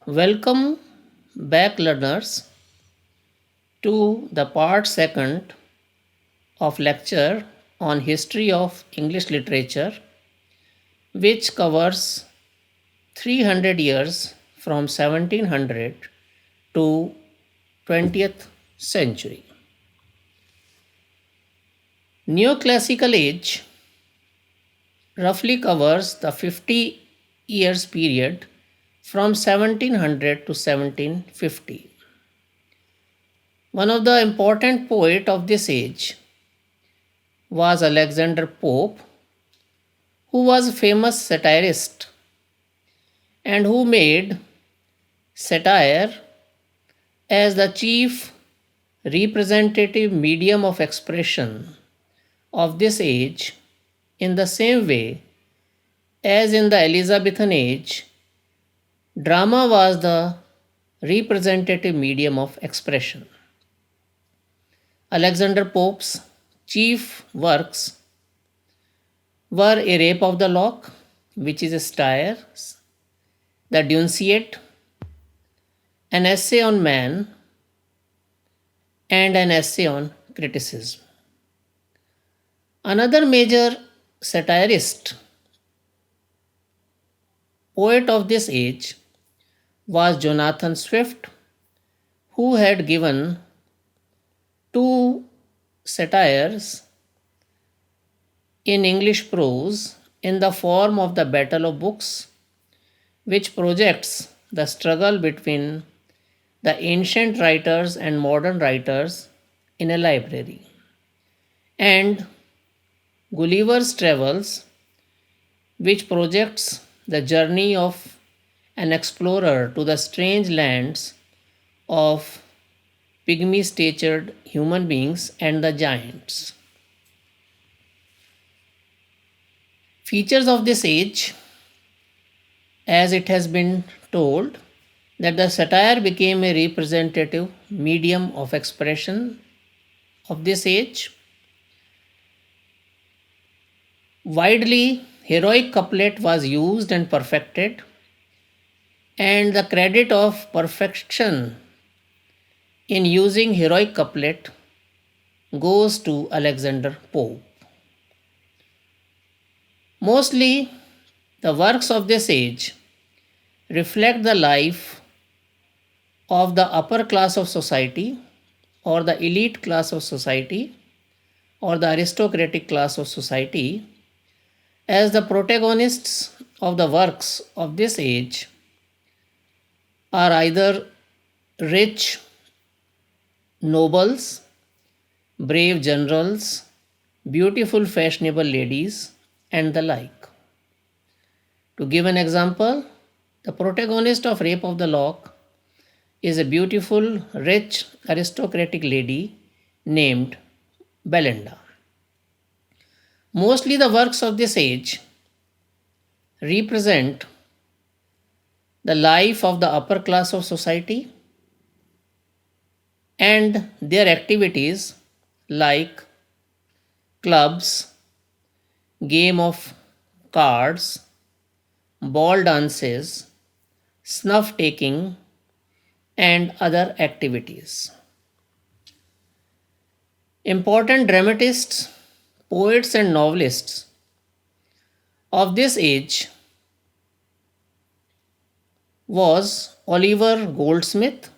Welcome back, learners, to the part second of lecture on history of English literature, which covers 300 years from 1700 to 20th century. Neoclassical age roughly covers the 50 years period from 1700 to 1750. One of the important poets of this age was Alexander Pope, who was a famous satirist and who made satire as the chief representative medium of expression of this age, in the same way as in the Elizabethan age, drama was the representative medium of expression. Alexander Pope's chief works were A Rape of the Lock, which is a satire, The Dunciad, an essay on man, and an essay on criticism. Another major satirist poet of this age was Jonathan Swift, who had given two satires in English prose in the form of the Battle of Books, which projects the struggle between the ancient writers and modern writers in a library, and Gulliver's Travels, which projects the journey of an explorer to the strange lands of pygmy statured human beings and the giants. Features of this age, as it has been told, that the satire became a representative medium of expression of this age. Widely, heroic couplet was used and perfected, and the credit of perfection in using heroic couplet goes to Alexander Pope. Mostly, the works of this age reflect the life of the upper class of society, or the elite class of society, or the aristocratic class of society, as the protagonists of the works of this age are either rich nobles, brave generals, beautiful fashionable ladies, and the like. To give an example, the protagonist of Rape of the Lock is a beautiful, rich, aristocratic lady named Belinda. Mostly the works of this age represent the life of the upper class of society and their activities like clubs, game of cards, ball dances, snuff taking, and other activities. Important dramatists, poets, and novelists of this age was Oliver Goldsmith,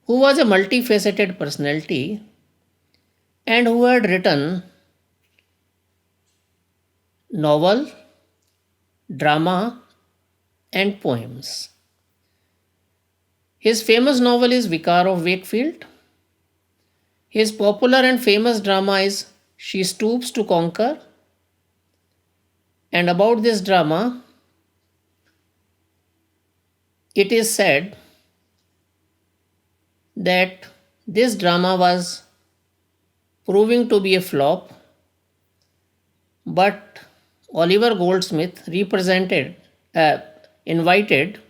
who was a multifaceted personality and who had written novel, drama, and poems. His famous novel is Vicar of Wakefield. His popular and famous drama is She Stoops to Conquer. And about this drama, it is said that this drama was proving to be a flop, but Oliver Goldsmith invited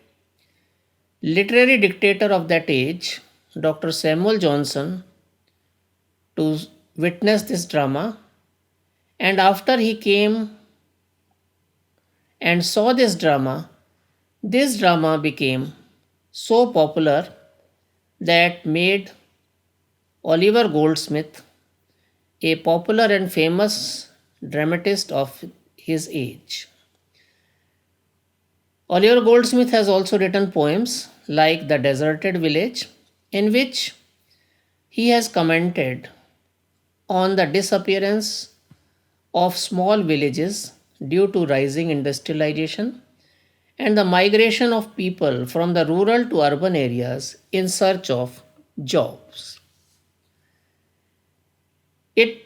literary dictator of that age, Dr. Samuel Johnson, to witness this drama. And after he came and saw this drama, This drama became so popular that made Oliver Goldsmith a popular and famous dramatist of his age. Oliver Goldsmith has also written poems like The Deserted Village, in which he has commented on the disappearance of small villages due to rising industrialization and the migration of people from the rural to urban areas in search of jobs. It,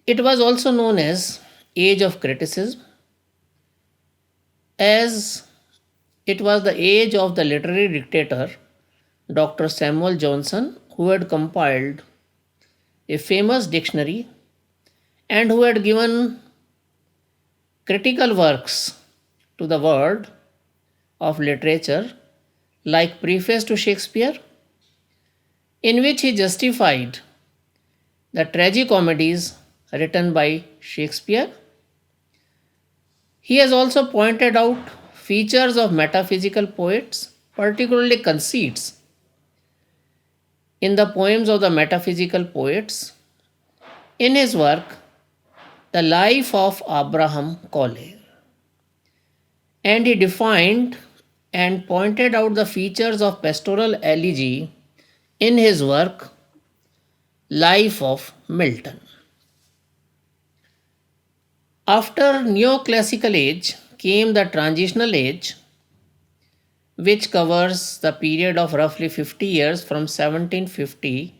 it was also known as Age of Criticism, as it was the age of the literary dictator Dr. Samuel Johnson, who had compiled a famous dictionary and who had given critical works to the world of literature, like Preface to Shakespeare, in which he justified the tragicomedies written by Shakespeare. He has also pointed out features of metaphysical poets, particularly conceits, in the poems of the metaphysical poets in his work, The Life of Abraham Collier. And he defined and pointed out the features of pastoral elegy in his work, Life of Milton. After Neoclassical Age came the Transitional Age, which covers the period of roughly 50 years from 1750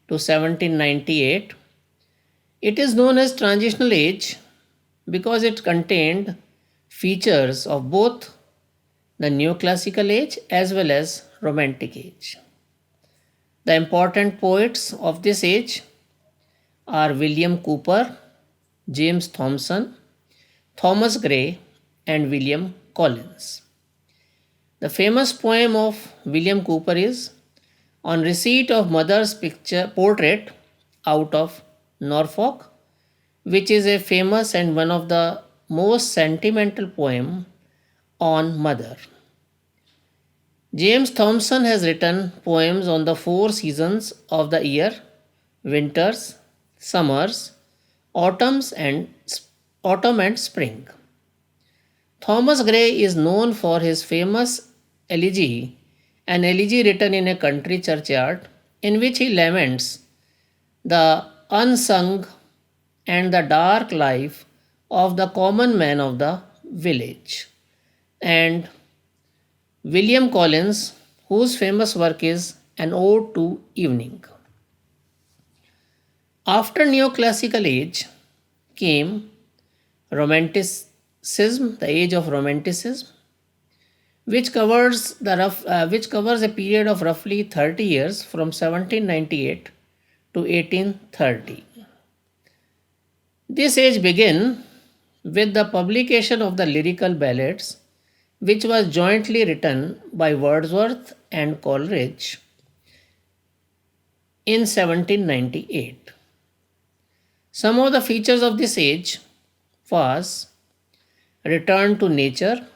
to 1798. It is known as Transitional Age because it contained features of both the Neoclassical Age as well as Romantic Age. The important poets of this age are William Cooper, James Thomson, Thomas Gray, and William Collins. The famous poem of William Cooper is On Receipt of Mother's Picture Portrait out of Norfolk, which is a famous and one of the most sentimental poem on mother. James Thomson has written poems on the four seasons of the year: winters, summers, autumns and autumn and spring. Thomas Gray is known for his famous elegy, an elegy written in a country churchyard, in which he laments the unsung and the dark life of the common man of the village. And William Collins, whose famous work is An Ode to Evening. After Neoclassical Age came Romanticism, the age of Romanticism, which covers a period of roughly 30 years from 1798 to 1830. This age began with the publication of the lyrical ballads, which was jointly written by Wordsworth and Coleridge in 1798. Some of the features of this age was return to nature,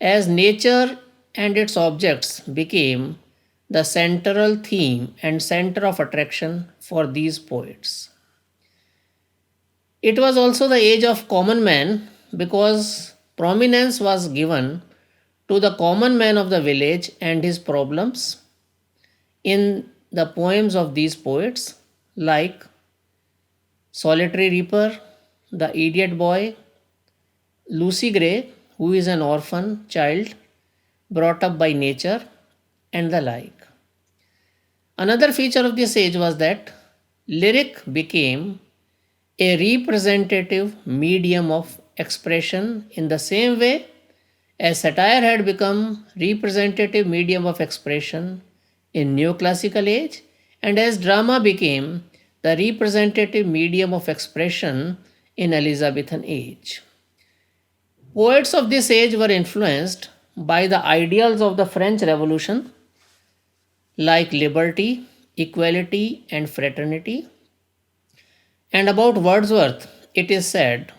as nature and its objects became the central theme and center of attraction for these poets. It was also the age of common man because prominence was given to the common man of the village and his problems in the poems of these poets, like Solitary Reaper, The Idiot Boy, Lucy Gray, who is an orphan child brought up by nature, and the like. Another feature of this age was that lyric became a representative medium of expression in the same way as satire had become representative medium of expression in neoclassical age, and as drama became the representative medium of expression in Elizabethan age. Poets of this age were influenced by the ideals of the French Revolution, like liberty, equality, and fraternity. And about Wordsworth, it is said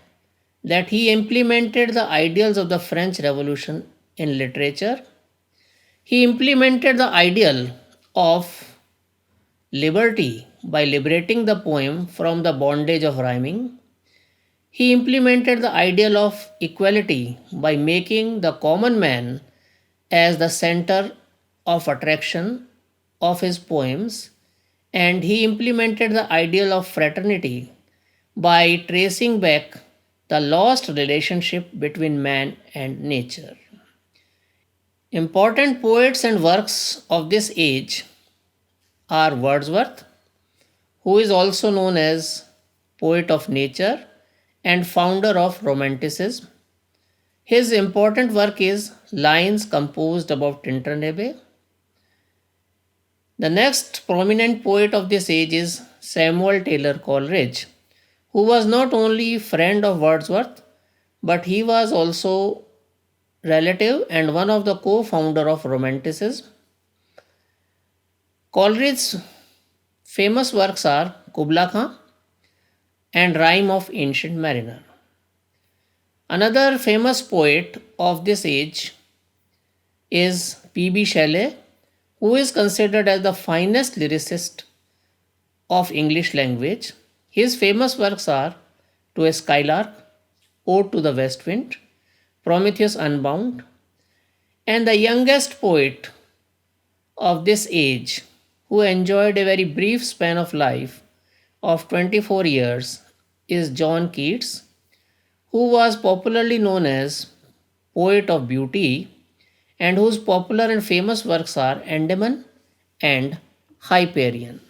that he implemented the ideals of the French Revolution in literature. He implemented the ideal of liberty by liberating the poem from the bondage of rhyming. He implemented the ideal of equality by making the common man as the center of attraction of his poems, and he implemented the ideal of fraternity by tracing back the lost relationship between man and nature. Important poets and works of this age are Wordsworth, who is also known as poet of nature and founder of Romanticism. His important work is Lines Composed About Tinternebbe. The next prominent poet of this age is Samuel Taylor Coleridge, who was not only friend of Wordsworth, but he was also relative and one of the co-founder of Romanticism. Coleridge's famous works are Kubla Khan and Rime of Ancient Mariner. Another famous poet of this age is P.B. Shelley, who is considered as the finest lyricist of English language. His famous works are To a Skylark, Ode to the West Wind, Prometheus Unbound, and the youngest poet of this age, who enjoyed a very brief span of life of 24 years, is John Keats, who was popularly known as Poet of Beauty and whose popular and famous works are Andaman and Hyperion.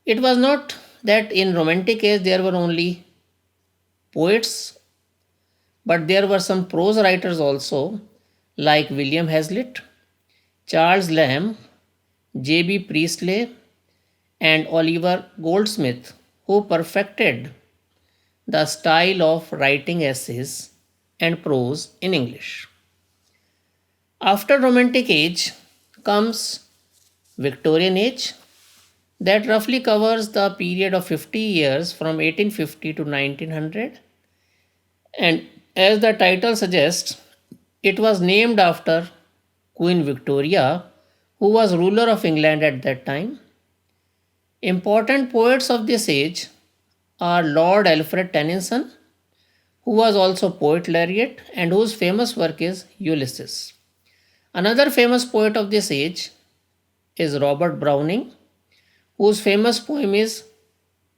It was not that in Romantic age there were only poets, but there were some prose writers also, like William Hazlitt, Charles Lamb, J.B. Priestley, and Oliver Goldsmith, who perfected the style of writing essays and prose in English. After Romantic age comes Victorian age, that roughly covers the period of 50 years from 1850 to 1900, and as the title suggests, it was named after Queen Victoria, who was ruler of England at that time. Important poets of this age are Lord Alfred Tennyson, who was also poet laureate and whose famous work is Ulysses. Another famous poet of this age is Robert Browning, whose famous poem is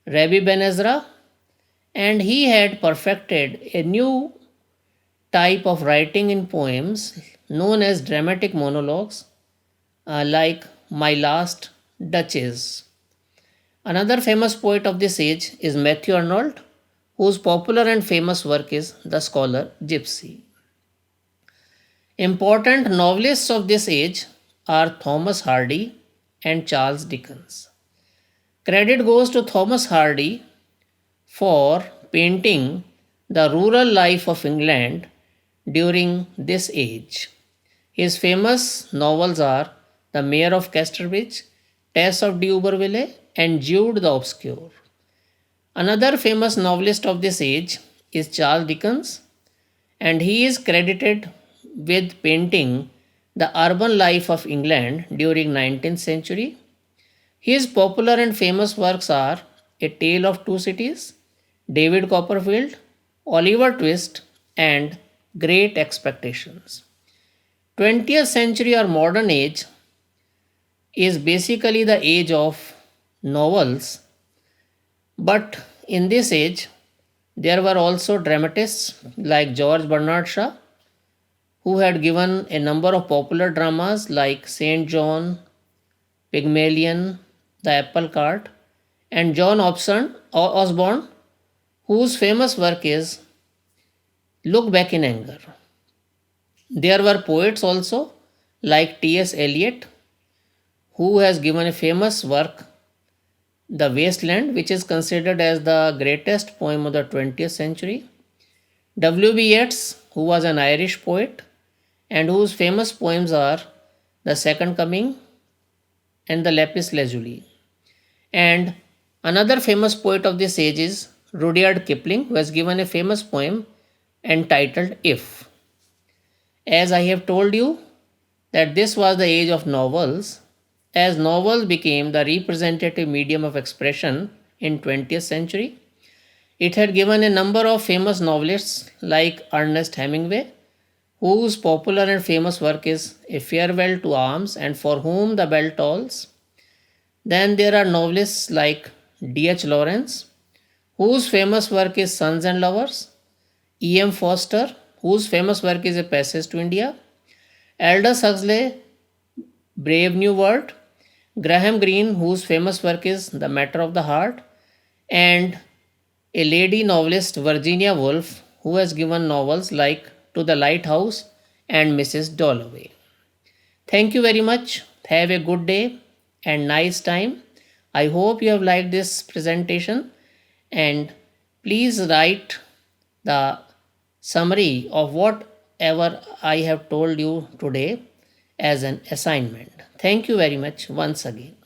Rabbi Ben Ezra, and he had perfected a new type of writing in poems known as dramatic monologues, like My Last Duchess. Another famous poet of this age is Matthew Arnold, whose popular and famous work is The Scholar Gypsy. Important novelists of this age are Thomas Hardy and Charles Dickens. Credit goes to Thomas Hardy for painting the rural life of England during this age. His famous novels are The Mayor of Casterbridge, Tess of D'Urberville, and Jude the Obscure. Another famous novelist of this age is Charles Dickens, and he is credited with painting the urban life of England during 19th century. His popular and famous works are A Tale of Two Cities, David Copperfield, Oliver Twist, and Great Expectations. 20th century or modern age is basically the age of novels, but in this age there were also dramatists like George Bernard Shaw, who had given a number of popular dramas like St. John, Pygmalion, The Apple Cart, and John Osborne, whose famous work is Look Back in Anger. There were poets also like T.S. Eliot, who has given a famous work, The Wasteland, which is considered as the greatest poem of the 20th century. W.B. Yeats, who was an Irish poet and whose famous poems are The Second Coming and The Lapis Lazuli. And another famous poet of this age is Rudyard Kipling, who has given a famous poem entitled If. As I have told you, that this was the age of novels, as novels became the representative medium of expression in 20th century. It had given a number of famous novelists like Ernest Hemingway, whose popular and famous work is A Farewell to Arms and For Whom the Bell Tolls. Then there are novelists like D.H. Lawrence, whose famous work is Sons and Lovers, E.M. Foster, whose famous work is A Passage to India, Aldous Huxley, Brave New World, Graham Greene, whose famous work is The Matter of the Heart, and a lady novelist, Virginia Woolf, who has given novels like To the Lighthouse and Mrs. Dalloway. Thank you very much. Have a good day and nice time. I hope you have liked this presentation, and please write the summary of whatever I have told you today as an assignment. Thank you very much once again.